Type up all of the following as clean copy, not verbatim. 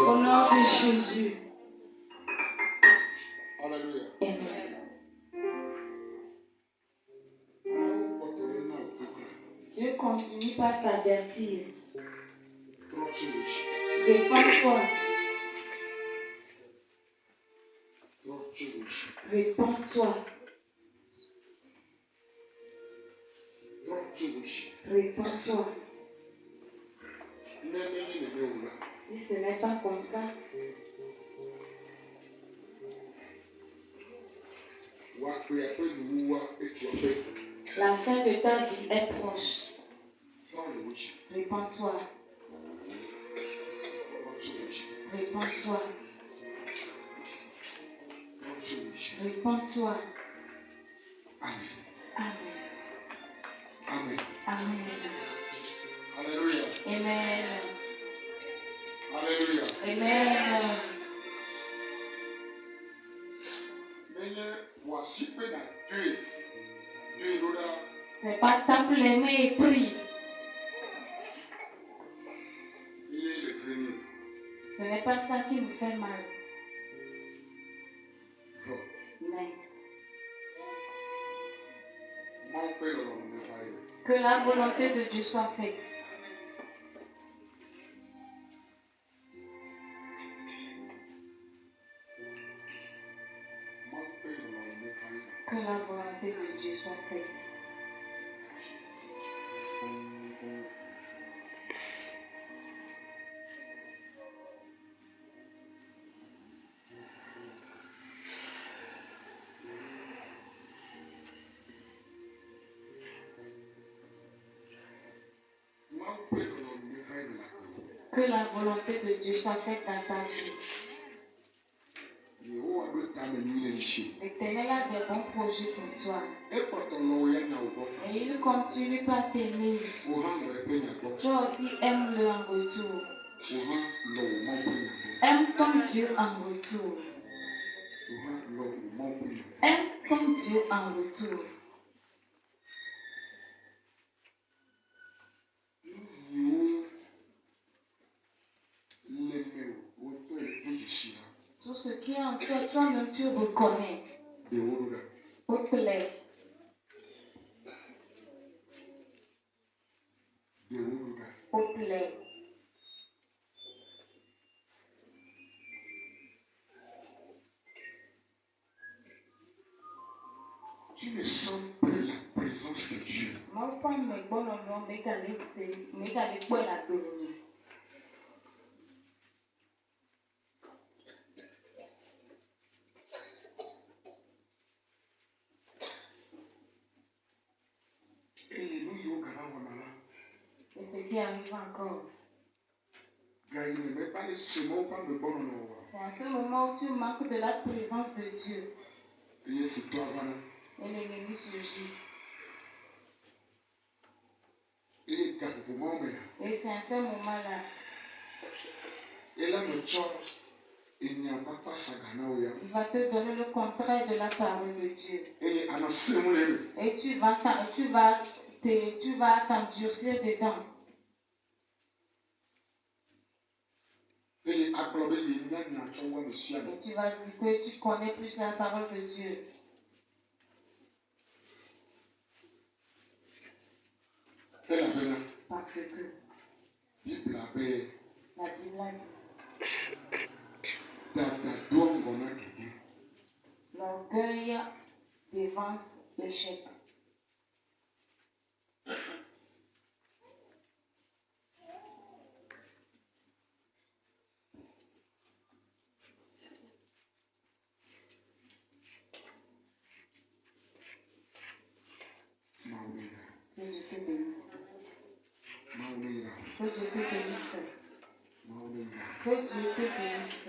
Au nom de Jésus. Alléluia. Amen. Dieu continue par t'avertir. Répands-toi. Répands-toi. Répands-toi. Si ce n'est pas comme ça, la fin de ta vie est proche. Répands-toi. Répands-toi. Répands-toi. Amen. Amen. Amen. Amen. Alléluia. Amen. Alléluia. Amen. C'est pas tape les mains et prie. Ce n'est pas ça qui nous fait mal. Mais que la volonté de Dieu soit faite. Que la volonté de Dieu soit faite. Que la volonté de Dieu soit faite dans ta vie. L'Éternel a des bons projets pour toi. Et il continue par t'aimer. Toi aussi aime-le en retour. Aime ton Dieu en retour. Aime ton Dieu en retour. Tout ce qui est en toi, toi-même tu reconnais. Au plaît. Au plaît. Tu ne sens plus la présence de Dieu. Et ce qui arrive encore. C'est à ce moment où tu manques de la présence de Dieu. Et l'ennemi surgit. Et c'est à ce moment-là. Il va te donner le contraire de la parole de Dieu. Et tu vas t'endurcir dedans. Et tu vas dire que tu connais plus la parole de Dieu. Parce que la Bible a dit l'orgueil dévance l'échec. Que Dieu te bénisse. Que Dieu te bénisse. Que Dieu te bénisse.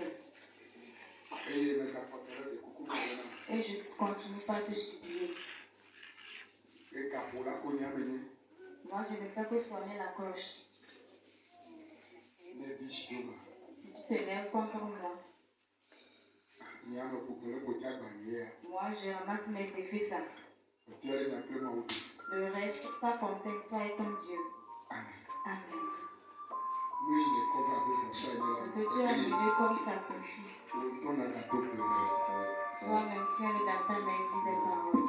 Et je continue pas de supplier. Moi, je ne fais que soigner la cloche. Si tu t'énerves contre moi, moi, je ramasse mes effets, ça. Le reste, ça concerne toi et ton Dieu. Amen. Amen. Lui, il est couvert avec son Seigneur. que tu as donné comme sacrifice. Toi-même, tu es le dans ta main, dis des paroles.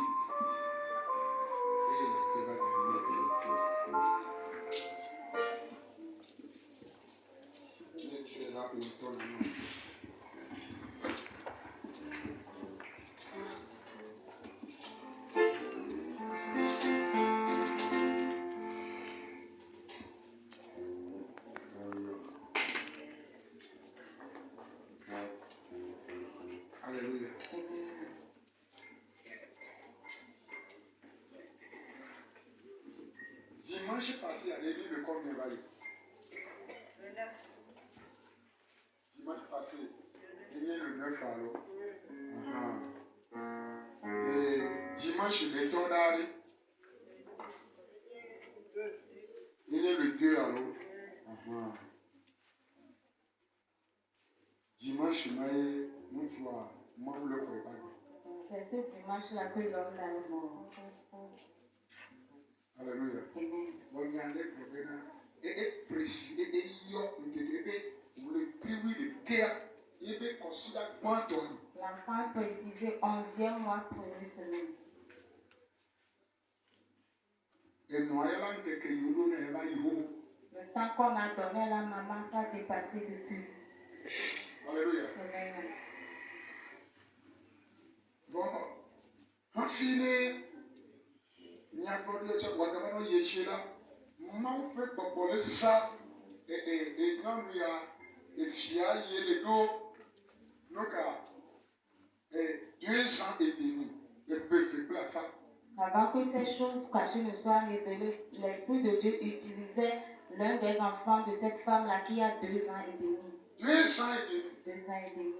Alléluia. Dimanche passé, à l'église de Côte-Nevaille. Dimanche passé, il y a le 9 alors. Et dimanche, le Tondari. Il est le 2 alors. Dimanche, nous soir, moi, vous le préparez. C'est ce dimanche-là que l'homme l'a mort. Alléluia. Regardez le problème. Et précis, et le tribu de guerre, il considère quantum. L'enfant précisé 11e mois, première semaine. Et nous allons que nous le temps qu'on a donné à la maman, ça a dépassé depuis. Alléluia. Amen. Bon, en fine, il y a un peu de choses, on y est là. Maman fait pour ça, et non, il y a des filles, il y a des dos, nous, 2 ans et demi, et peut faire la femme. Avant que ces choses cachées ne soient révélées, l'Esprit de Dieu utilisait l'un des enfants de cette femme-là qui a 2 ans et demi. 2 ans et demi. 2 ans et demi.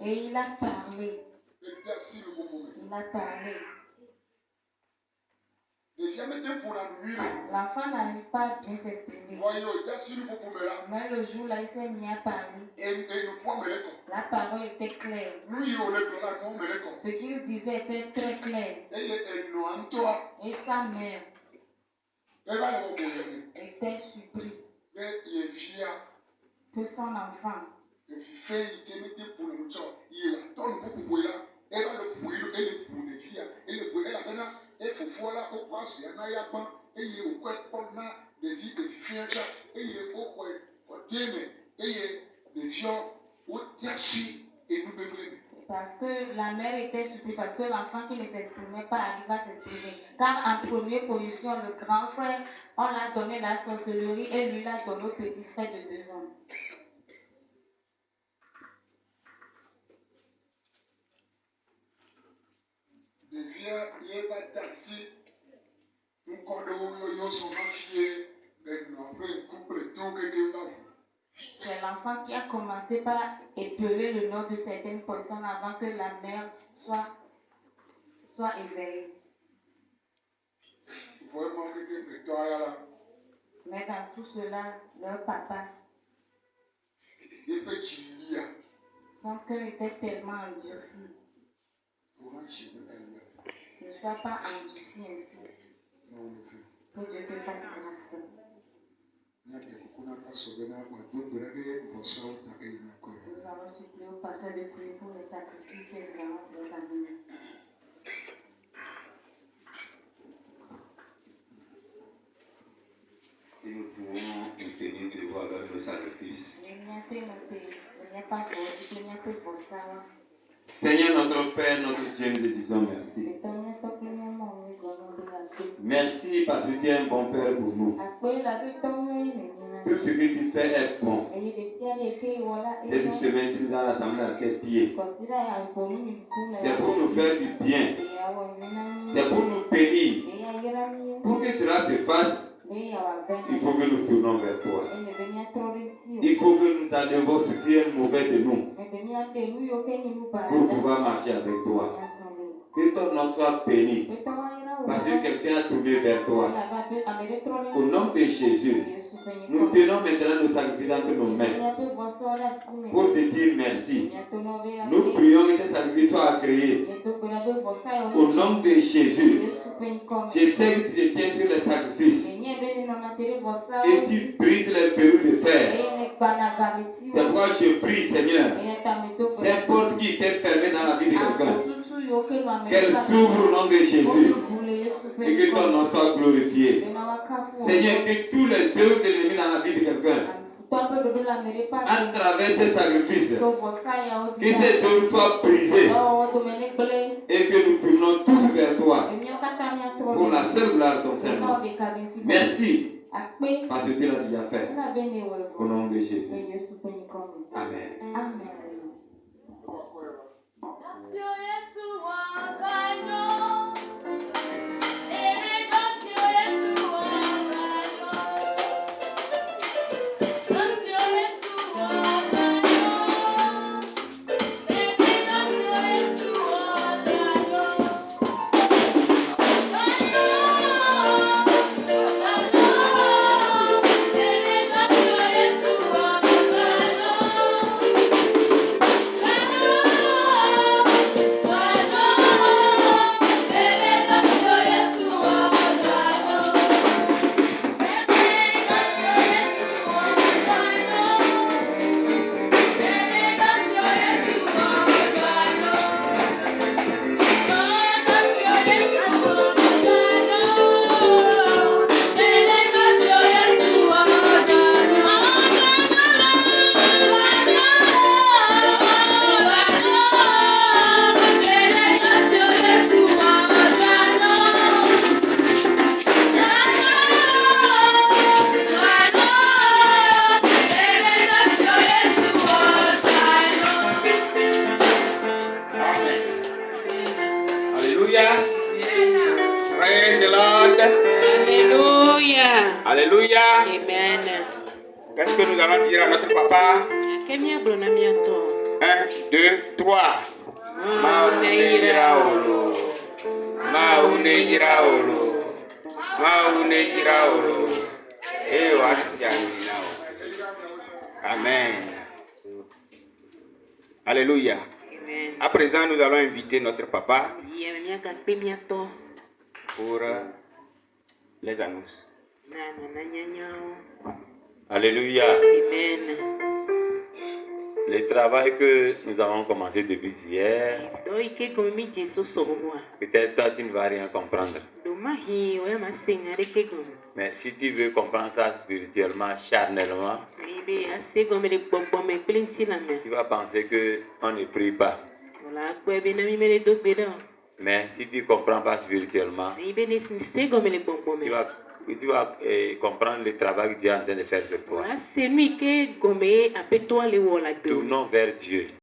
Et il a parlé. Il a parlé. L'enfant n'arrive pas à bien s'exprimer. Mais le jour-là, il s'est mis à parler. La parole était claire. Ce qu'il disait était très clair. Et sa mère était surprise que son enfant parce que la mère était surprise, parce que l'enfant qui ne s'exprimait pas arrive à s'exprimer. Car en première position, le grand frère, on l'a donné la sorcellerie et lui l'a donné au petit frère de 2 ans. C'est l'enfant qui a commencé par épeler le nom de certaines personnes avant que la mère soit éveillée. Mais dans tout cela, leur papa, son cœur était tellement endurci. Ne sois pas endurci ainsi. Que Dieu te fasse grâce. Nous allons supplier au pasteur de prier pour les sacrifices et les annonces des amis. Si nous pouvons nous tenir devant le sacrifice. Seigneur notre Père, notre Dieu, nous te disons merci. Merci parce que tu es un bon Père pour nous. Tout ce que tu fais est bon. Cette semaine, tu nous as rassemblés à quel pied? C'est pour nous faire du bien. C'est pour nous bénir. Pour que cela se fasse, il faut que nous tournons vers toi. Il faut que nous enlevons ce qui est mauvais de nous pour pouvoir marcher avec toi. Que ton nom soit béni. Parce que quelqu'un a tourné vers toi. Au nom de Jésus, nous tenons maintenant nos sacrifices entre nos mains pour te dire merci. Nous prions que ces sacrifices soient agréés. Au nom de Jésus, je sais que tu te tiens sur les sacrifices et tu brises les verrous de fer C'est pourquoi je prie, Seigneur, cette porte qui était fermée dans la vie de quelqu'un, qu'elle s'ouvre au nom de Jésus et que ton nom soit glorifié. Seigneur, que tous les œuvres de l'ennemi dans la vie de quelqu'un, à travers ce sacrifice, que ces œuvres soient brisées et que nous tournons tous vers toi pour la seule gloire de ton Seigneur. Merci parce que tu l'as déjà fait. Au nom de Jésus. Amen. Praise the Lord. Alléluia. Alléluia. Amen. Qu'est-ce que nous allons dire à notre papa? 1, 2, 3. Amen. Alléluia. Amen. À présent, nous allons inviter notre papa pour les annonces. Alléluia. Amen. Le travail que nous avons commencé depuis hier, peut-être toi tu ne vas rien comprendre. Mais si tu veux comprendre ça spirituellement, charnellement, tu vas penser qu'on ne prie pas. Mais si tu ne comprends pas spirituellement, tu vas comprendre le travail que Dieu est en train de faire sur toi. Tournons vers Dieu.